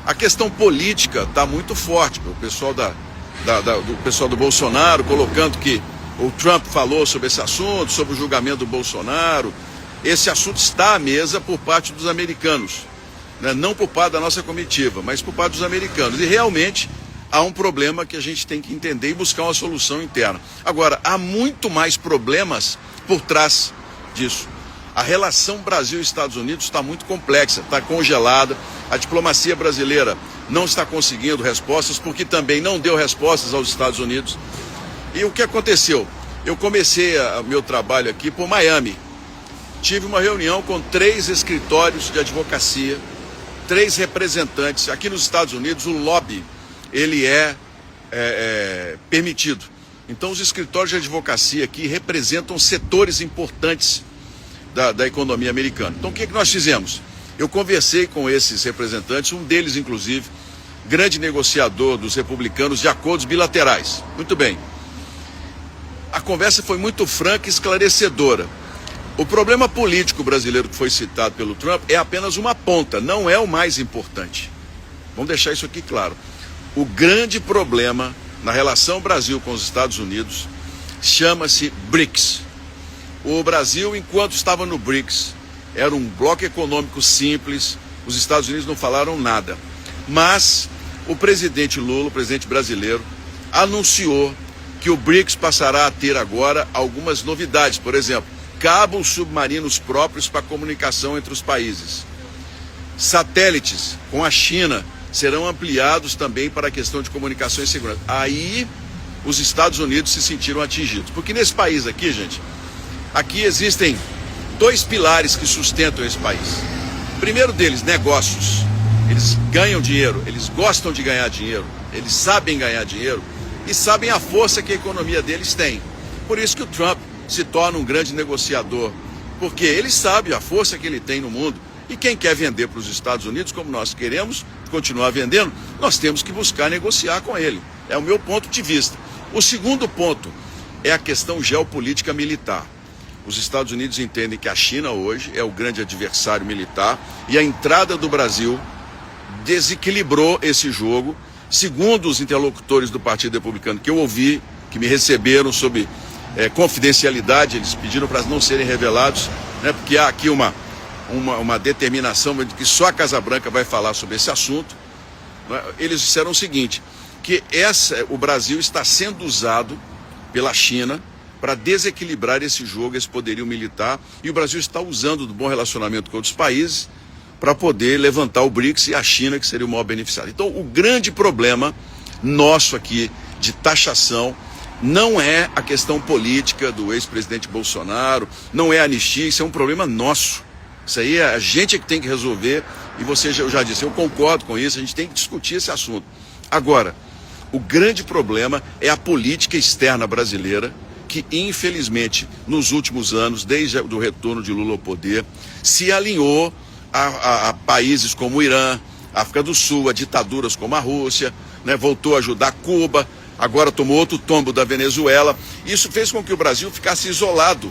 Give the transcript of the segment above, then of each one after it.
A questão política está muito forte. O pessoal do pessoal do Bolsonaro colocando que o Trump falou sobre esse assunto, sobre o julgamento do Bolsonaro. Esse assunto está à mesa por parte dos americanos, né? Não por parte da nossa comitiva, mas por parte dos americanos. E realmente há um problema que a gente tem que entender e buscar uma solução interna. Agora, há muito mais problemas por trás disso. A relação Brasil-Estados Unidos está muito complexa, está congelada. A diplomacia brasileira não está conseguindo respostas, porque também não deu respostas aos Estados Unidos. E o que aconteceu? Eu comecei o meu trabalho aqui por Miami. Tive uma reunião com 3 escritórios de advocacia, 3 representantes. Aqui nos Estados Unidos, o lobby, ele é permitido. Então, os escritórios de advocacia aqui representam setores importantes da economia americana. Então, o que nós fizemos? Eu conversei com esses representantes, um deles, inclusive, grande negociador dos republicanos de acordos bilaterais. Muito bem. A conversa foi muito franca e esclarecedora. O problema político brasileiro que foi citado pelo Trump é apenas uma ponta, não é o mais importante. Vamos deixar isso aqui claro. O grande problema na relação Brasil com os Estados Unidos chama-se BRICS. O Brasil, enquanto estava no BRICS, era um bloco econômico simples, os Estados Unidos não falaram nada. Mas o presidente Lula, o presidente brasileiro, anunciou que o BRICS passará a ter agora algumas novidades. Por exemplo, cabos submarinos próprios para comunicação entre os países. Satélites com a China serão ampliados também para a questão de comunicação e segurança. Aí os Estados Unidos se sentiram atingidos. Porque nesse país aqui, gente, aqui existem 2 pilares que sustentam esse país. O primeiro deles, negócios. Eles ganham dinheiro, eles gostam de ganhar dinheiro, eles sabem ganhar dinheiro e sabem a força que a economia deles tem. Por isso que o Trump se torna um grande negociador, porque ele sabe a força que ele tem no mundo. E quem quer vender para os Estados Unidos, como nós queremos continuar vendendo, nós temos que buscar negociar com ele. É o meu ponto de vista. O segundo ponto é a questão geopolítica militar. Os Estados Unidos entendem que a China hoje é o grande adversário militar e a entrada do Brasil desequilibrou esse jogo. Segundo os interlocutores do Partido Republicano que eu ouvi, que me receberam sob confidencialidade, eles pediram para não serem revelados, né, porque há aqui uma determinação de que só a Casa Branca vai falar sobre esse assunto. Né? Eles disseram o seguinte, que o Brasil está sendo usado pela China para desequilibrar esse jogo, esse poderio militar, e o Brasil está usando do bom relacionamento com outros países para poder levantar o BRICS e a China, que seria o maior beneficiário. Então, o grande problema nosso aqui de taxação não é a questão política do ex-presidente Bolsonaro, não é a anistia, isso é um problema nosso. Isso aí a gente é que tem que resolver, e eu já disse, eu concordo com isso, a gente tem que discutir esse assunto. Agora, o grande problema é a política externa brasileira, que infelizmente nos últimos anos, desde o retorno de Lula ao poder, se alinhou a países como o Irã, África do Sul, a ditaduras como a Rússia, né, voltou a ajudar Cuba, agora tomou outro tombo da Venezuela. Isso fez com que o Brasil ficasse isolado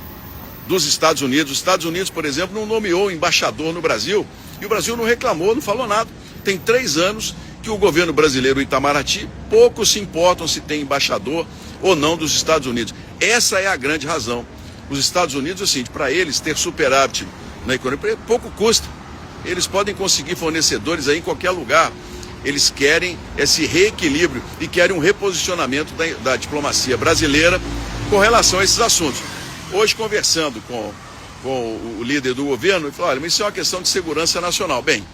dos Estados Unidos. Os Estados Unidos, por exemplo, não nomeou embaixador no Brasil, e o Brasil não reclamou, não falou nada. Tem 3 anos que o governo brasileiro, o Itamaraty, poucos se importam se tem embaixador ou não dos Estados Unidos. Essa é a grande razão. Os Estados Unidos, assim, para eles ter superávit na economia, pouco custa. Eles podem conseguir fornecedores aí em qualquer lugar. Eles querem esse reequilíbrio e querem um reposicionamento da diplomacia brasileira com relação a esses assuntos. Hoje, conversando com o líder do governo, ele falou, olha, mas isso é uma questão de segurança nacional. Bem,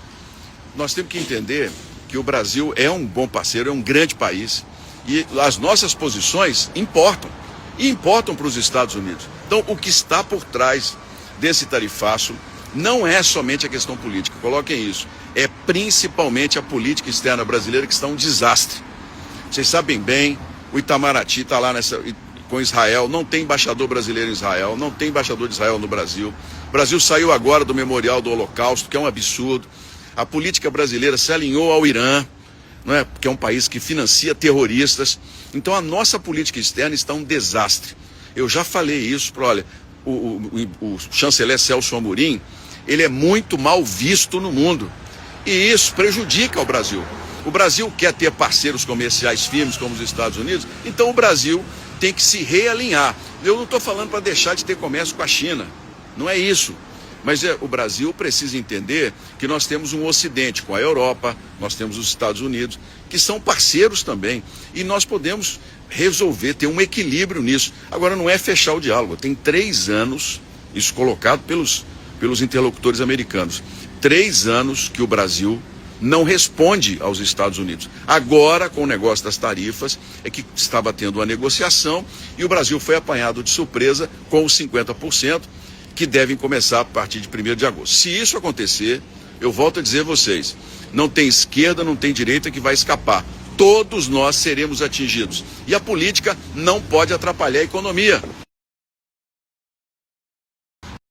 nós temos que entender que o Brasil é um bom parceiro, é um grande país, e as nossas posições importam, e importam para os Estados Unidos. Então, o que está por trás desse tarifaço não é somente a questão política, coloquem isso, é principalmente a política externa brasileira que está um desastre. Vocês sabem bem, o Itamaraty está lá com Israel, não tem embaixador brasileiro em Israel, não tem embaixador de Israel no Brasil. O Brasil saiu agora do Memorial do Holocausto, que é um absurdo. A política brasileira se alinhou ao Irã, não é? Que é um país que financia terroristas. Então a nossa política externa está um desastre. Eu já falei isso, olha, o chanceler Celso Amorim, ele é muito mal visto no mundo. E isso prejudica o Brasil. O Brasil quer ter parceiros comerciais firmes como os Estados Unidos, então o Brasil tem que se realinhar. Eu não estou falando para deixar de ter comércio com a China, não é isso. Mas o Brasil precisa entender que nós temos um Ocidente com a Europa, nós temos os Estados Unidos, que são parceiros também. E nós podemos resolver, ter um equilíbrio nisso. Agora, não é fechar o diálogo. Tem 3 anos, isso colocado pelos interlocutores americanos, 3 anos que o Brasil não responde aos Estados Unidos. Agora, com o negócio das tarifas, é que estava tendo uma negociação e o Brasil foi apanhado de surpresa com os 50%, que devem começar a partir de 1º de agosto. Se isso acontecer, eu volto a dizer a vocês, não tem esquerda, não tem direita que vai escapar. Todos nós seremos atingidos. E a política não pode atrapalhar a economia.